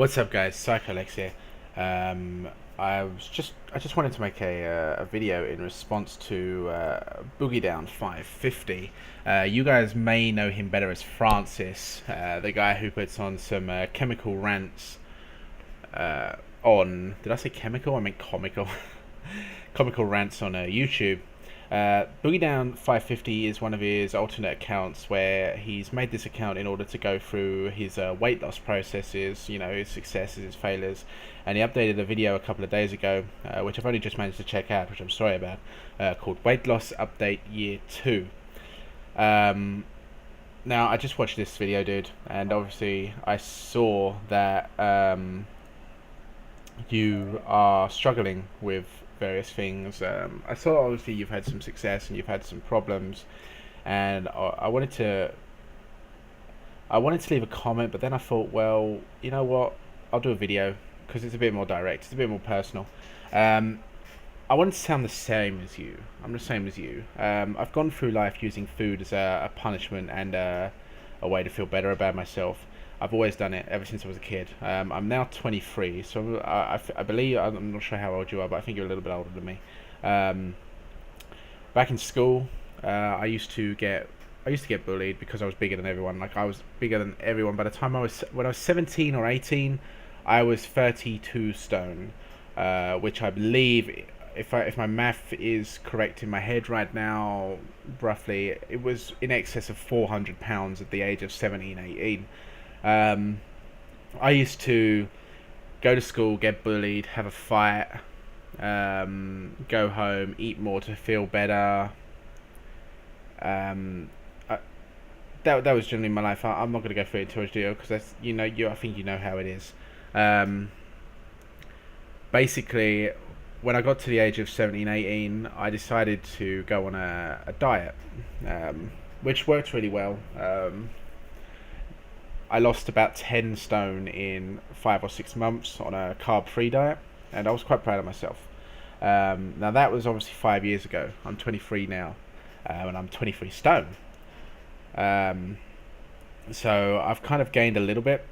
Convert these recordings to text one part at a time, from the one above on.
What's up, guys? Psycholex here. Um, I just wanted to make a video in response to Boogiedown550. You guys may know him better as Francis, the guy who puts on some chemical rants on. Did I say chemical? I meant comical. Comical rants on YouTube. Boogiedown550 is one of his alternate accounts where he's made this account in order to go through his weight loss processes, his successes, his failures, and he updated a video a couple of days ago, which I've only just managed to check out, which I'm sorry about, called Weight Loss Update Year 2. Now, I just watched this video, dude, and obviously I saw that you are struggling with various things. I saw obviously you've had some success and you've had some problems, and I wanted to leave a comment, but then I thought, well, you know what? I'll do a video because it's a bit more direct, it's a bit more personal. I wanted to sound the same as you. I'm the same as you. I've gone through life using food as a punishment and a way to feel better about myself. I've always done it ever since I was a kid. I'm now 23, so I believe, I'm not sure how old you are, but I think you're a little bit older than me. Back in school, I used to get bullied because I was bigger than everyone. Like, I was bigger than everyone. By the time when I was 17 or 18, I was 32 stone, which I believe, if my math is correct in my head right now, roughly, it was in excess of 400 pounds at the age of 17, 18. I used to go to school, get bullied, have a fight, go home, eat more to feel better. That was generally my life. I'm not going to go through it too much, because that's, I think you know how it is. Basically, when I got to the age of 17, 18, I decided to go on a diet, which worked really well. I lost about 10 stone in 5 or 6 months on a carb-free diet, and I was quite proud of myself. Now, that was obviously 5 years ago. I'm 23 now, and I'm 23 stone. So I've kind of gained a little bit.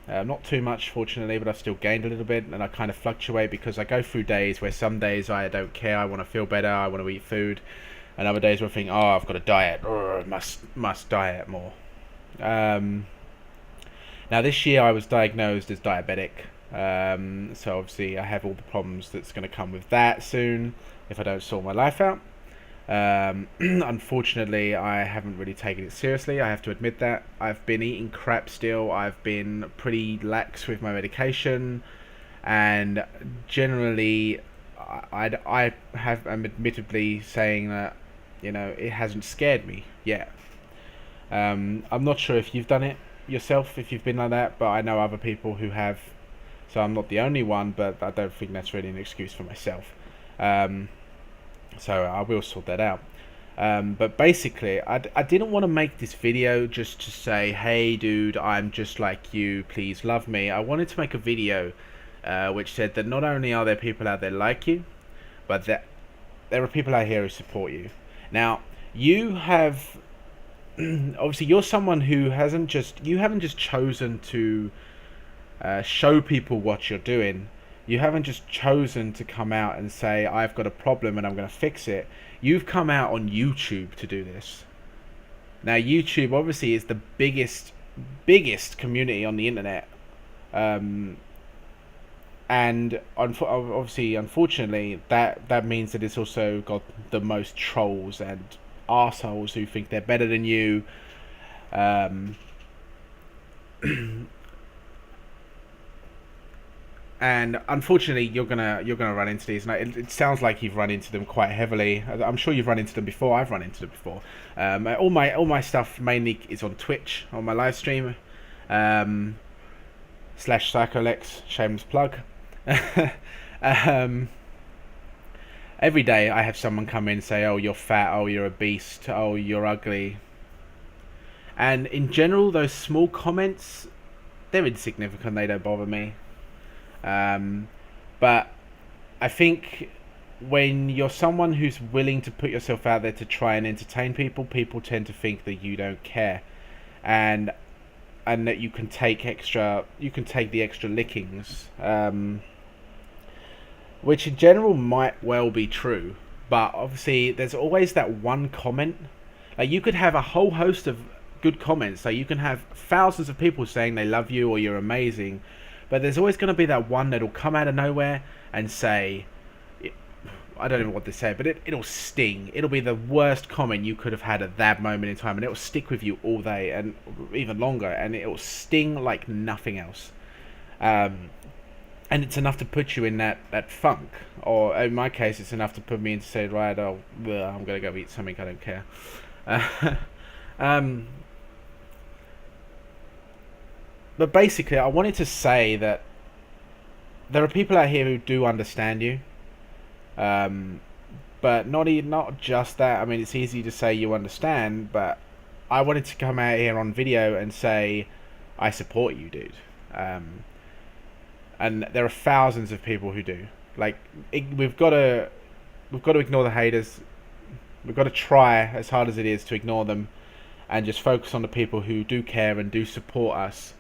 Not too much, fortunately, but I've still gained a little bit, and I kind of fluctuate because I go through days where some days I don't care, I want to feel better, I want to eat food, and other days where I think, oh, I've got to diet, or must diet more. Now, this year I was diagnosed as diabetic, so obviously I have all the problems that's going to come with that soon if I don't sort my life out. Unfortunately, I haven't really taken it seriously, I have to admit that. I've been eating crap still, I've been pretty lax with my medication, and generally I'm admittedly saying that, it hasn't scared me yet. I'm not sure if you've done it yourself, if you've been like that, but I know other people who have, so I'm not the only one, but I don't think that's really an excuse for myself. So I will sort that out. But basically, I didn't want to make this video just to say, hey dude, I'm just like you, please love me. I wanted to make a video which said that not only are there people out there like you, but that there are people out here who support you. Now, you have obviously, you're someone who haven't just chosen to show people what you're doing. You haven't just chosen to come out and say, I've got a problem and I'm going to fix it. You've come out on YouTube to do this. Now, YouTube obviously is the biggest community on the internet. And obviously, unfortunately, that means that it's also got the most trolls and arseholes who think they're better than you. And unfortunately, you're gonna run into these, and it sounds like you've run into them quite heavily. I'm sure you've run into them before. I've run into them before. All my stuff mainly is on Twitch, on my live stream, /Psycholex, shameless plug. Every day I have someone come in and say, oh, you're fat, oh, you're a beast, oh, you're ugly. And in general, those small comments, they're insignificant, they don't bother me. But I think when you're someone who's willing to put yourself out there to try and entertain people, people tend to think that you don't care. And and that you can take the extra lickings, which in general might well be true, but obviously there's always that one comment. Like, you could have a whole host of good comments, like you can have thousands of people saying they love you or you're amazing, but there's always going to be that one that'll come out of nowhere and say, I don't know what they say, but it'll sting. It'll be the worst comment you could have had at that moment in time, and it'll stick with you all day and even longer, and it'll sting like nothing else. And it's enough to put you in that funk, or in my case, it's enough to put me into say, right, I'm gonna go eat something, I don't care. But basically, I wanted to say that there are people out here who do understand you. But not just that. I mean, it's easy to say you understand, but I wanted to come out here on video and say I support you, dude. And there are thousands of people who do. Like, we've got to ignore the haters. We've got to try as hard as it is to ignore them, and just focus on the people who do care and do support us.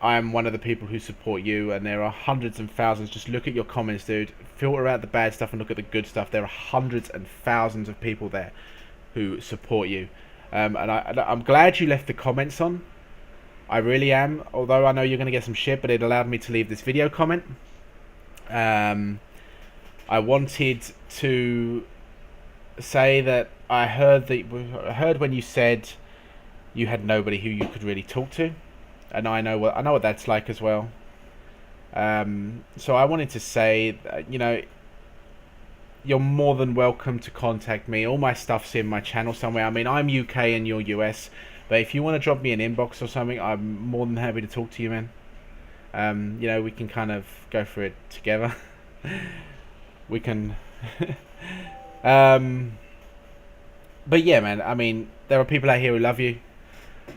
I am one of the people who support you, and there are hundreds and thousands. Just look at your comments, dude. Filter out the bad stuff and look at the good stuff. There are hundreds and thousands of people there who support you. And I'm glad you left the comments on. I really am. Although I know you're going to get some shit, but it allowed me to leave this video comment. I wanted to say that I heard when you said you had nobody who you could really talk to. And I know what that's like as well. So I wanted to say, you're more than welcome to contact me. All my stuff's in my channel somewhere. I mean, I'm UK and you're US, but if you want to drop me an inbox or something, I'm more than happy to talk to you, man. We can kind of go through it together. We can. But yeah, man. I mean, there are people out here who love you.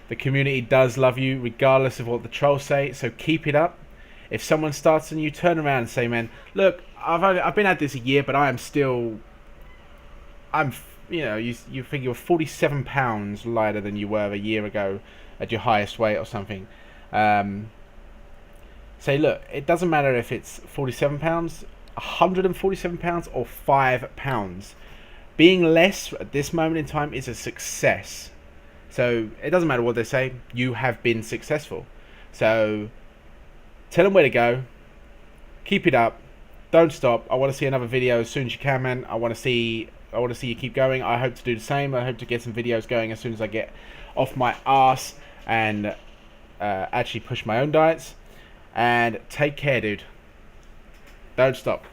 The community does love you, regardless of what the trolls say. So keep it up. If someone starts and you turn around and say, "Man, look, I've been at this a year, but you think you're 47 pounds lighter than you were a year ago at your highest weight or something." Say, look, it doesn't matter if it's 47 pounds, 147 pounds, or 5 pounds. Being less at this moment in time is a success. So it doesn't matter what they say, you have been successful. So tell them where to go. Keep it up. Don't stop. I want to see another video as soon as you can, man. I want to see you keep going. I hope to do the same. I hope to get some videos going as soon as I get off my ass and actually push my own diets. And take care, dude. Don't stop.